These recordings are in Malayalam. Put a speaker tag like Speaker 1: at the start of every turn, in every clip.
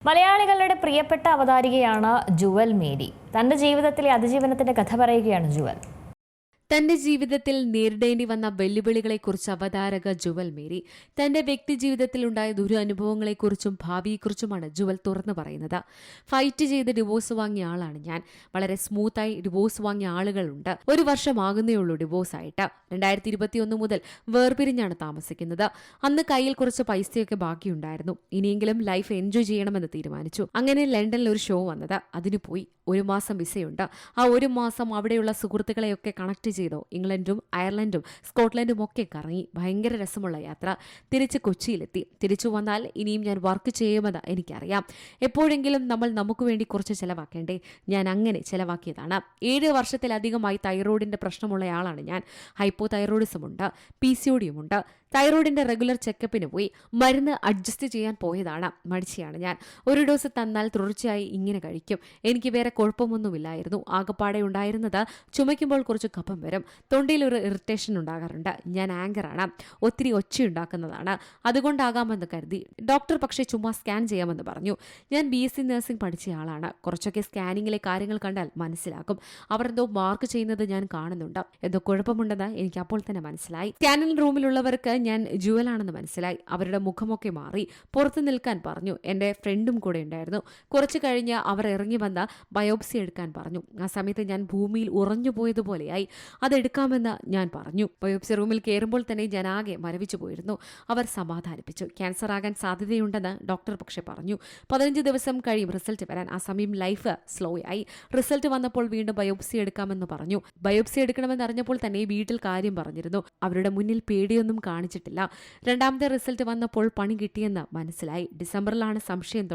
Speaker 1: മലയാളികളുടെ പ്രിയപ്പെട്ട അവതാരികയാണ് ജുവൽ മേരി. തന്റെ ജീവിതത്തിലെ അതിജീവനത്തിന്റെ കഥ പറയുകയാണ് ജുവൽ.
Speaker 2: തന്റെ ജീവിതത്തിൽ നേരിടേണ്ടി വന്ന വെല്ലുവിളികളെക്കുറിച്ച് അവതാരക ജുവൽ മേരി തന്റെ വ്യക്തിജീവിതത്തിലുണ്ടായ ദുരനുഭവങ്ങളെക്കുറിച്ചും ഭാവിയെക്കുറിച്ചുമാണ് ജുവൽ തുറന്നു പറയുന്നത്. ഫൈറ്റ് ചെയ്ത് ഡിവോഴ്സ് വാങ്ങിയ ആളാണ് ഞാൻ. വളരെ സ്മൂത്തായി ഡിവോഴ്സ് വാങ്ങിയ ആളുകളുണ്ട്. 1 വർഷമാകുന്നേയുള്ളൂ ഡിവോഴ്സ് ആയിട്ട്. 2021 മുതൽ വേർപിരിഞ്ഞാണ് താമസിക്കുന്നത്. അന്ന് കയ്യിൽ കുറച്ച് പൈസയൊക്കെ ബാക്കിയുണ്ടായിരുന്നു. ഇനിയെങ്കിലും ലൈഫ് എൻജോയ് ചെയ്യണമെന്ന് തീരുമാനിച്ചു. അങ്ങനെ ലണ്ടനിൽ ഒരു ഷോ വന്നത്. അതിന് പോയി. 1 മാസം വിസയുണ്ട്. ആ 1 മാസം അവിടെയുള്ള സുഹൃത്തുക്കളെയൊക്കെ കണക്ട് ചെയ്തോ. ഇംഗ്ലണ്ടും അയർലൻഡും സ്കോട്ട്ലൻഡും ഒക്കെ കറങ്ങി. ഭയങ്കര രസമുള്ള യാത്ര. തിരിച്ച് കൊച്ചിയിലെത്തി. തിരിച്ചു വന്നാൽ ഇനിയും ഞാൻ വർക്ക് ചെയ്യുമെന്ന് എനിക്കറിയാം. എപ്പോഴെങ്കിലും നമ്മൾ നമുക്ക് വേണ്ടി കുറച്ച് ചെലവാക്കേണ്ടേ? ഞാൻ അങ്ങനെ ചെലവാക്കിയതാണ്. 7 വർഷത്തിലധികമായി തൈറോയിഡിന്റെ പ്രശ്നമുള്ളയാളാണ് ഞാൻ. ഹൈപ്പോ തൈറോയിഡിസം ഉണ്ട്, PCOD ഉണ്ട്. തൈറോയിഡിന്റെ റെഗുലർ ചെക്കപ്പിന് പോയി. മരുന്ന് അഡ്ജസ്റ്റ് ചെയ്യാൻ പോയതാണ്. മടിച്ചയാണ് ഞാൻ. 1 ഡോസ് തന്നാൽ തുടർച്ചയായി ഇങ്ങനെ കഴിക്കും. എനിക്ക് വേറെ കുഴപ്പമൊന്നുമില്ലായിരുന്നു. ആകപ്പാടെ ഉണ്ടായിരുന്നത് ചുമയ്ക്കുമ്പോൾ കുറച്ച് കഫം വരും. തൊണ്ടയിൽ ഒരു ഇറിറ്റേഷൻ ഉണ്ടാകാറുണ്ട്. ഞാൻ ആങ്കറാണ്. ഒത്തിരി ഒച്ചയുണ്ടാക്കുന്നതാണ്. അതുകൊണ്ടാകാമെന്ന് കരുതി. ഡോക്ടർ പക്ഷേ ചുമ്മാ സ്കാൻ ചെയ്യാമെന്ന് പറഞ്ഞു. ഞാൻ BSc നഴ്സിംഗ് പഠിച്ചയാളാണ്. കുറച്ചൊക്കെ സ്കാനിങ്ങിലെ കാര്യങ്ങൾ കണ്ടാൽ മനസ്സിലാക്കും. അവർ എന്തോ മാർക്ക് ചെയ്യുന്നത് ഞാൻ കാണുന്നുണ്ട്. എന്തോ കുഴപ്പമുണ്ടെന്ന് എനിക്ക് അപ്പോൾ തന്നെ മനസ്സിലായി. സ്കാനിംഗ് റൂമിലുള്ളവർക്ക് ഞാൻ ജുവലാണെന്ന് മനസ്സിലായി. അവരുടെ മുഖമൊക്കെ മാറി. പുറത്തു നിൽക്കാൻ പറഞ്ഞു. എൻ്റെ ഫ്രണ്ടും കൂടെ ഉണ്ടായിരുന്നു. കുറച്ച് കഴിഞ്ഞ് അവർ ഇറങ്ങി വന്ന് ബയോപ്സി എടുക്കാൻ പറഞ്ഞു. ആ സമയത്ത് ഞാൻ ഭൂമിയിൽ ഉറഞ്ഞു പോയതുപോലെയായി. അതെടുക്കാമെന്ന് ഞാൻ പറഞ്ഞു. ബയോപ്സി റൂമിൽ കയറുമ്പോൾ തന്നെ ഞാൻ ആകെ മരവിച്ചു പോയിരുന്നു. അവർ സമാധാനിപ്പിച്ചു. ക്യാൻസർ ആകാൻ സാധ്യതയുണ്ടെന്ന് ഡോക്ടർ പക്ഷെ പറഞ്ഞു. 15 ദിവസം കഴിയും റിസൾട്ട് വരാൻ. ആ സമയം ലൈഫ് സ്ലോ ആയി. റിസൾട്ട് വന്നപ്പോൾ വീണ്ടും ബയോപ്സി എടുക്കാമെന്ന് പറഞ്ഞു. ബയോപ്സി എടുക്കണമെന്ന് അറിഞ്ഞപ്പോൾ തന്നെ വീട്ടിൽ കാര്യം പറഞ്ഞിരുന്നു. അവരുടെ മുന്നിൽ പേടിയൊന്നും കാണിച്ചിട്ടില്ല. 2ാമത്തെ റിസൾട്ട് വന്നപ്പോൾ പണി കിട്ടിയെന്ന് മനസ്സിലായി. ഡിസംബറിലാണ് സംശയം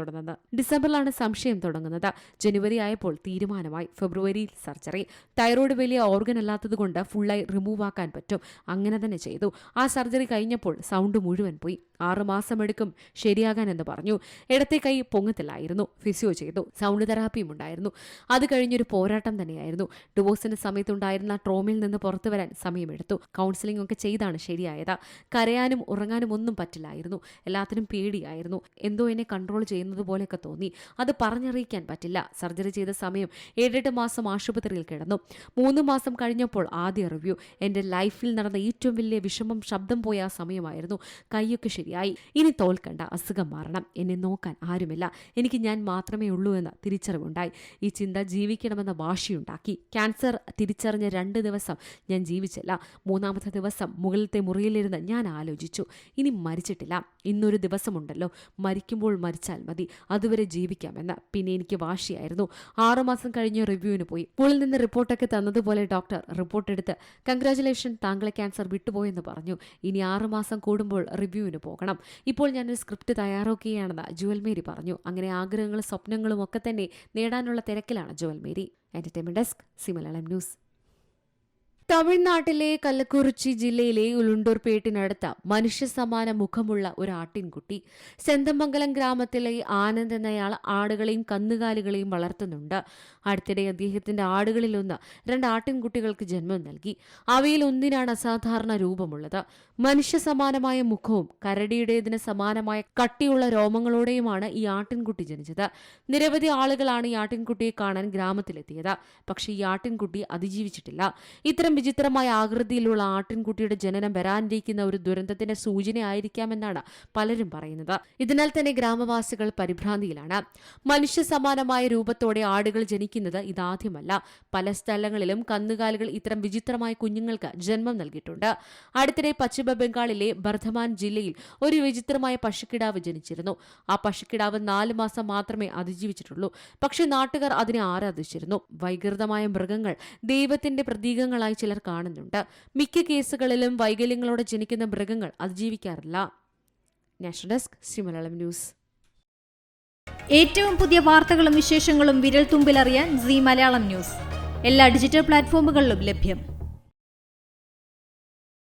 Speaker 2: തുടങ്ങുന്നത്. ജനുവരി ആയപ്പോൾ തീരുമാനമായി. ഫെബ്രുവരിയിൽ സർജറി. തൈറോയ്ഡ് വലിയ ഓർഗൻ അല്ലാത്തതുകൊണ്ട് ഫുള്ളായി റിമൂവ് ആക്കാൻ പറ്റും. അങ്ങനെ തന്നെ ചെയ്തു. ആ സർജറി കഴിഞ്ഞപ്പോൾ സൗണ്ട് മുഴുവൻ പോയി. 6 മാസം എടുക്കും ശരിയാകാൻ എന്ന് പറഞ്ഞു. ഇടത്തെ കൈ പൊങ്ങത്തില്ലായിരുന്നു. ഫിസിയോ ചെയ്തു. സൗണ്ട് തെറാപ്പിയും ഉണ്ടായിരുന്നു. അത് കഴിഞ്ഞൊരു പോരാട്ടം തന്നെയായിരുന്നു. ഡിവോഴ്സിന്റെ സമയത്തുണ്ടായിരുന്ന ട്രോമയിൽ നിന്ന് പുറത്തു വരാൻ സമയമെടുത്തു. കൗൺസിലിംഗ് ഒക്കെ ചെയ്താണ് ശരിയായത്. കരയാനും ഉറങ്ങാനും ഒന്നും പറ്റില്ലായിരുന്നു. എല്ലാത്തിനും പേടിയായിരുന്നു. എന്തോ എന്നെ കൺട്രോൾ ചെയ്യുന്നത് പോലെയൊക്കെ തോന്നി. അത് പറഞ്ഞറിയിക്കാൻ പറ്റില്ല. സർജറി ചെയ്ത സമയം 7-8 മാസം ആശുപത്രിയിൽ കിടന്നു. 3 മാസം കഴിഞ്ഞപ്പോൾ ആദ്യ റിവ്യൂ. എൻ്റെ ലൈഫിൽ നടന്ന ഏറ്റവും വലിയ വിഷമം ശബ്ദം പോയ ആ സമയമായിരുന്നു. കൈയൊക്കെ ശരിയായി. ഇനി തോൽക്കണ്ട, അസുഖം മാറണം. എന്നെ നോക്കാൻ ആരുമില്ല. എനിക്ക് ഞാൻ മാത്രമേ ഉള്ളൂ എന്ന തിരിച്ചറിവുണ്ടായി. ഈ ചിന്ത ജീവിക്കണമെന്ന വാശിയുണ്ടാക്കി. ക്യാൻസർ തിരിച്ചറിഞ്ഞ 2 ദിവസം ഞാൻ ജീവിച്ചില്ല. 3ാമത്തെ ദിവസം മുകളിലത്തെ മുറിയിലിരുന്ന് ഞാൻ ആലോചിച്ചു, ഇനി മരിച്ചിട്ടില്ല. ഇന്നൊരു ദിവസമുണ്ടല്ലോ, മരിക്കുമ്പോൾ മരിച്ചാൽ മതി, അതുവരെ ജീവിക്കാമെന്ന്. പിന്നെ എനിക്ക് വാശിയായിരുന്നു. 6 മാസം കഴിഞ്ഞ് റിവ്യൂവിന് പോയി. സ്കൂളിൽ നിന്ന് റിപ്പോർട്ടൊക്കെ തന്നതുപോലെ ഡോക്ടർ റിപ്പോർട്ട് എടുത്ത് കൺഗ്രാറ്റുലേഷൻ, താങ്കളെ ക്യാൻസർ വിട്ടുപോയെന്ന് പറഞ്ഞു. ഇനി 6 മാസം കൂടുമ്പോൾ റിവ്യൂവിന് പോകണം. ഇപ്പോൾ ഞാനൊരു സ്ക്രിപ്റ്റ് തയ്യാറാക്കുകയാണെന്ന് ജുവൽ മേരി പറഞ്ഞു. അങ്ങനെ ആഗ്രഹങ്ങളും സ്വപ്നങ്ങളും ഒക്കെ തന്നെ നേടാനുള്ള തിരക്കിലാണ് Jewel Mary. Entertainment desk, Zee Malayalam news. തമിഴ്നാട്ടിലെ കല്ലക്കുറിച്ചി ജില്ലയിലെ ഉളുണ്ടൂർപേട്ടിനടുത്ത മനുഷ്യസമാന മുഖമുള്ള ഒരു ആട്ടിൻകുട്ടി. സെന്തമംഗലം ഗ്രാമത്തിലെ ആനന്ദ് എന്നയാൾ ആടുകളെയും കന്നുകാലികളെയും വളർത്തുന്നുണ്ട്. അടുത്തിടെ അദ്ദേഹത്തിന്റെ ആടുകളിലൊന്ന് 2 ആട്ടിൻകുട്ടികൾക്ക് ജന്മം നൽകി. അവയിൽ ഒന്നിനാണ് അസാധാരണ രൂപമുള്ളത്. മനുഷ്യസമാനമായ മുഖവും കരടിയുടേതിന് സമാനമായ കട്ടിയുള്ള രോമങ്ങളോടെയുമാണ് ഈ ആട്ടിൻകുട്ടി ജനിച്ചത്. നിരവധി ആളുകളാണ് ഈ ആട്ടിൻകുട്ടിയെ കാണാൻ ഗ്രാമത്തിലെത്തിയത്. പക്ഷേ ഈ ആട്ടിൻകുട്ടി അതിജീവിച്ചിട്ടില്ല. ഇത്തരം വിചിത്രമായ ആകൃതിയിലുള്ള ആട്ടിൻകുട്ടിയുടെ ജനനം വരാനിരിക്കുന്ന ഒരു ദുരന്തത്തിന്റെ സൂചനയായിരിക്കാമെന്നാണ് പലരും പറയുന്നത്. ഇതിനാൽ തന്നെ ഗ്രാമവാസികൾ പരിഭ്രാന്തിയിലാണ്. മനുഷ്യ സമാനമായ രൂപത്തോടെ ആടുകൾ ജനിക്കുന്നത് ഇതാദ്യമല്ല. പല സ്ഥലങ്ങളിലും കന്നുകാലികൾ ഇത്തരം വിചിത്രമായ കുഞ്ഞുങ്ങൾക്ക് ജന്മം നൽകിയിട്ടുണ്ട്. അടുത്തിടെ പശ്ചിമ ബംഗാളിലെ ബർധമാൻ ജില്ലയിൽ ഒരു വിചിത്രമായ പശുക്കിടാവ് ജനിച്ചിരുന്നു. ആ പശുക്കിടാവ് 4 മാസം മാത്രമേ അതിജീവിച്ചിട്ടുള്ളൂ. പക്ഷേ നാട്ടുകാർ അതിനെ ആരാധിച്ചിരുന്നു. വൈകൃതമായ മൃഗങ്ങൾ ദൈവത്തിന്റെ പ്രതീകങ്ങളായി ചിലർ കാണുന്നുണ്ട്. മിക്ക കേസുകളിലും വൈകല്യങ്ങളോടെ ജനിക്കുന്ന മൃഗങ്ങൾ അതിജീവിക്കാറില്ല. National desk, Zee Malayalam news.
Speaker 3: ഏറ്റവും പുതിയ വാർത്തകളും വിശേഷങ്ങളും വിരൽ തുമ്പിലറിയാൻ സി മലയാളം ന്യൂസ് എല്ലാ ഡിജിറ്റൽ പ്ലാറ്റ്ഫോമുകളിലും ലഭ്യം.